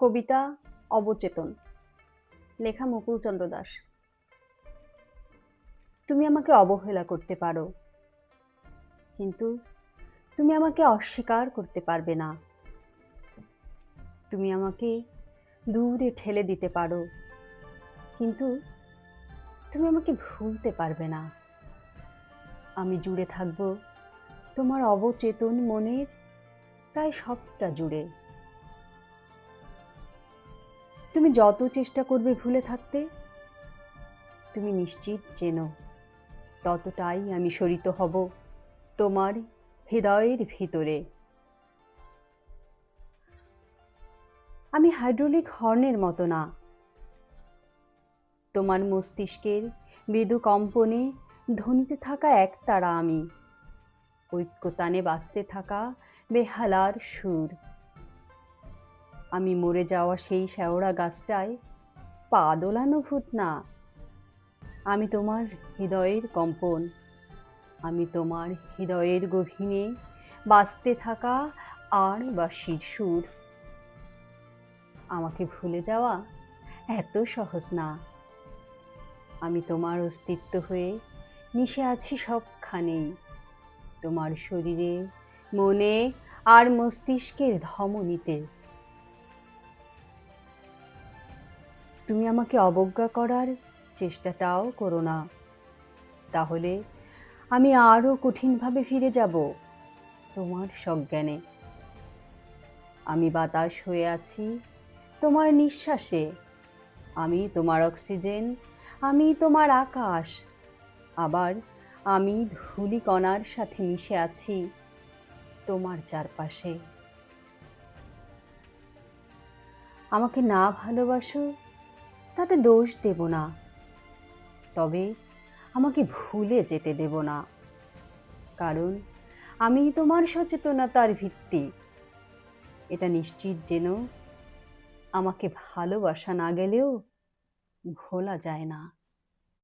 কবিতা অবচেতন, লেখা মুকুলচন্দ্র দাস। তুমি আমাকে অবহেলা করতে পারো, কিন্তু তুমি আমাকে অস্বীকার করতে পারবে না। তুমি আমাকে দূরে ঠেলে দিতে পারো, কিন্তু তুমি আমাকে ভুলতে পারবে না। আমি জুড়ে থাকব তোমার অবচেতন মনের প্রায় সবটা জুড়ে। তুমি যত চেষ্টা করবে ভুলে থাকতে, তুমি নিশ্চিত জেনো ততটাই আমি শরিত হব তোমার হৃদয়ের ভিতরে। আমি হাইড্রোলিক হর্নের মতো না, তোমার মস্তিষ্কের মৃদু কম্পনে ধ্বনিতে থাকা একতারা আমি, ঐক্যতানে বাজতে থাকা বেহালার সুর। আমি মরে যাওয়া সেই শেওড়া গাছটায় পা দোলানো ভূত না, আমি তোমার হৃদয়ের কম্পন, আমি তোমার হৃদয়ের গভীরে বাজতে থাকা আর বাঁশির সুর। আমাকে ভুলে যাওয়া এত সহজ না। আমি তোমার অস্তিত্ব হয়ে মিশে আছি সবখানেই, তোমার শরীরে, মনে আর মস্তিষ্কের ধমনীতে। তুমি আমাকে অবজ্ঞা করার চেষ্টাটাও করো না, তাহলে আমি আরও কঠিনভাবে ফিরে যাব তোমার সজ্ঞানে। আমি বাতাস হয়ে আছি তোমার নিঃশ্বাসে, আমি তোমার অক্সিজেন, আমি তোমার আকাশ, আবার আমি ধূলিকণার সাথে মিশে আছি তোমার চারপাশে। আমাকে না ভালোবাসো তাতে দোষ দেব না, তবে আমাকে ভুলে যেতে দেব না, কারণ আমি তোমার সচেতনতার ভিত্তি। এটা নিশ্চিত যেন আমাকে ভালোবাসা না গেলেও ভোলা যায় না।